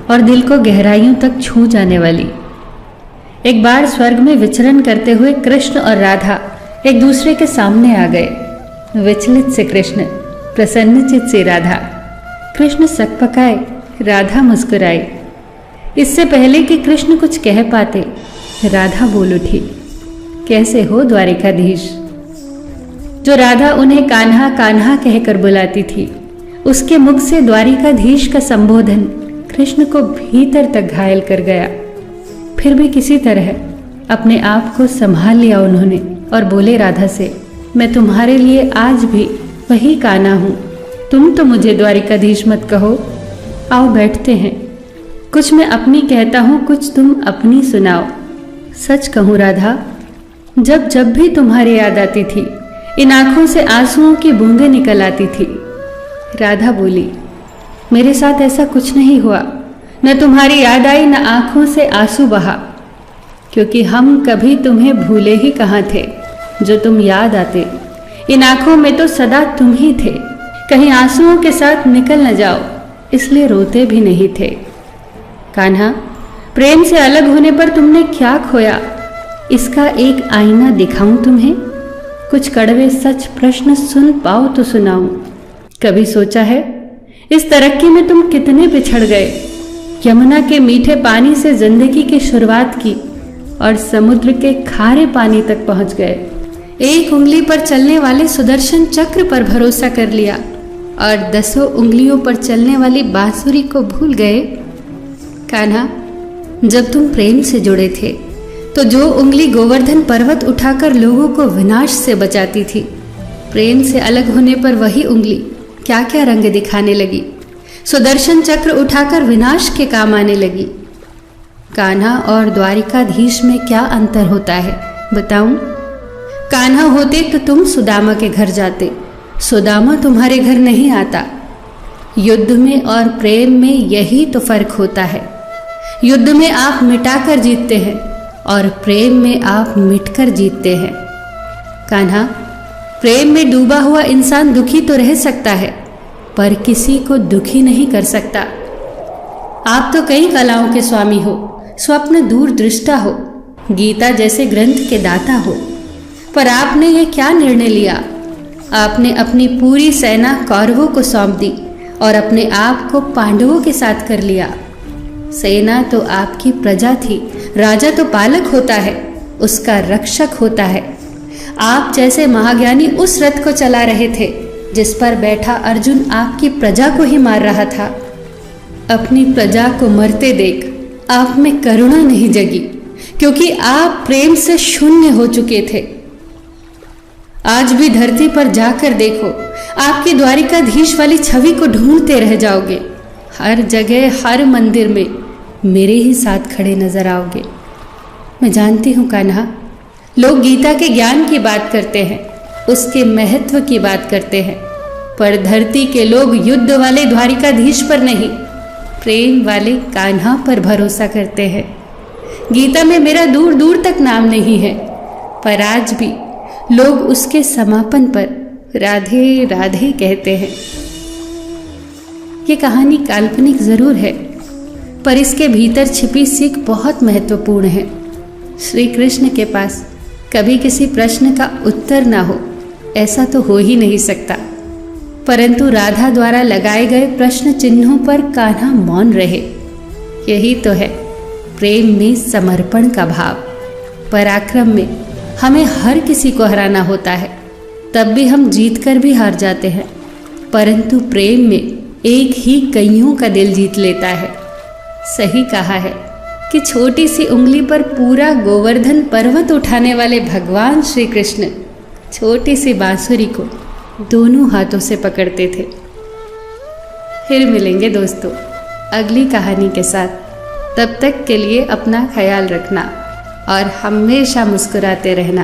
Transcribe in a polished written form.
और दिल को गहराइयों तक छू जाने वाली। एक बार स्वर्ग में विचरण करते हुए कृष्ण और राधा एक दूसरे के सामने आ गए। विचलित से कृष्ण, प्रसन्नचित से राधा। कृष्ण सकपकाए, राधा मुस्कुराई। इससे पहले कि कृष्ण कुछ कह पाते, राधा बोल उठी, कैसे हो द्वारिकाधीश। जो राधा उन्हें कान्हा कान्हा कहकर बुलाती थी, उसके मुख से द्वारिकाधीश का संबोधन कृष्ण को भीतर तक घायल कर गया। फिर भी किसी तरह अपने आप को संभाल लिया उन्होंने और बोले राधा से, मैं तुम्हारे लिए आज भी वही कान्हा हूं। तुम तो मुझे द्वारिकाधीश मत कहो। आओ बैठते हैं। कुछ मैं अपनी कहता हूं, कुछ तुम अपनी सुनाओ। सच कहूं राधा, जब जब भी तुम्हारी याद आती थी, इन आंखों से आंसुओं की बूंदें निकल आती थी। राधा बोली, मेरे साथ ऐसा कुछ नहीं हुआ। न तुम्हारी याद आई, न आंखों से आंसू बहा, क्योंकि हम कभी तुम्हें भूले ही कहाँ थे जो तुम याद आते। इन आंखों में तो सदा तुम ही थे, कहीं आंसुओं के साथ निकल न जाओ, इसलिए रोते भी नहीं थे। कान्हा, प्रेम से अलग होने पर तुमने क्या खोया, इसका एक आईना दिखाऊं तुम्हें। कुछ कड़वे सच प्रश्न सुन पाओ तो सुनाऊं। कभी सोचा है इस तरक्की में तुम कितने पिछड़ गए। यमुना के मीठे पानी से जिंदगी की शुरुआत की और समुद्र के खारे पानी तक पहुंच गए। एक उंगली पर चलने वाले सुदर्शन चक्र पर भरोसा कर लिया और 10 उंगलियों पर चलने वाली बांसुरी को भूल गए। कान्हा, जब तुम प्रेम से जुड़े थे तो जो उंगली गोवर्धन पर्वत उठाकर लोगों को विनाश से बचाती थी, प्रेम से अलग होने पर वही उंगली क्या क्या रंग दिखाने लगी। सुदर्शन चक्र उठाकर विनाश के काम आने लगी। कान्हा और द्वारिकाधीश में क्या अंतर होता है बताऊं? कान्हा होते तो तुम सुदामा के घर जाते, सुदामा तुम्हारे घर नहीं आता। युद्ध में और प्रेम में यही तो फर्क होता है। युद्ध में आप मिटाकर जीतते हैं और प्रेम में आप मिटकर जीतते हैं। कान्हा, प्रेम में डूबा हुआ इंसान दुखी तो रह सकता है, पर किसी को दुखी नहीं कर सकता। आप तो कई कलाओं के स्वामी हो, स्वप्न दूरदृष्टा हो, गीता जैसे ग्रंथ के दाता हो, पर आपने ये क्या निर्णय लिया? आपने अपनी पूरी सेना कौरवों को सौंप दी और अपने आप को पांडवों के साथ कर लिया। सेना तो आपकी प्रजा थी, राजा तो पालक होता है, उसका रक्षक होता है। आप जैसे महाज्ञानी उस रथ को चला रहे थे जिस पर बैठा अर्जुन आपकी प्रजा को ही मार रहा था। अपनी प्रजा को मरते देख आप में करुणा नहीं जगी, क्योंकि आप प्रेम से शून्य हो चुके थे। आज भी धरती पर जाकर देखो, आपकी द्वारिकाधीश वाली छवि को ढूंढते रह जाओगे। हर जगह, हर मंदिर में मेरे ही साथ खड़े नजर आओगे। मैं जानती हूँ कान्हा, लोग गीता के ज्ञान की बात करते हैं, उसके महत्व की बात करते हैं, पर धरती के लोग युद्ध वाले द्वारिकाधीश पर नहीं, प्रेम वाले कान्हा पर भरोसा करते हैं। गीता में मेरा दूर दूर तक नाम नहीं है, पर आज भी लोग उसके समापन पर राधे राधे कहते हैं। ये कहानी काल्पनिक जरूर है, पर इसके भीतर छिपी सीख बहुत महत्वपूर्ण है। श्री कृष्ण के पास कभी किसी प्रश्न का उत्तर ना हो, ऐसा तो हो ही नहीं सकता, परंतु राधा द्वारा लगाए गए प्रश्न चिन्हों पर कान्हा मौन रहे। यही तो है प्रेम में समर्पण का भाव। पराक्रम में हमें हर किसी को हराना होता है, तब भी हम जीत कर भी हार जाते हैं, परंतु प्रेम में एक ही कईयों का दिल जीत लेता है। सही कहा है कि छोटी सी उंगली पर पूरा गोवर्धन पर्वत उठाने वाले भगवान श्री कृष्ण छोटी सी बांसुरी को दोनों हाथों से पकड़ते थे। फिर मिलेंगे दोस्तों अगली कहानी के साथ। तब तक के लिए अपना ख्याल रखना और हमेशा मुस्कुराते रहना।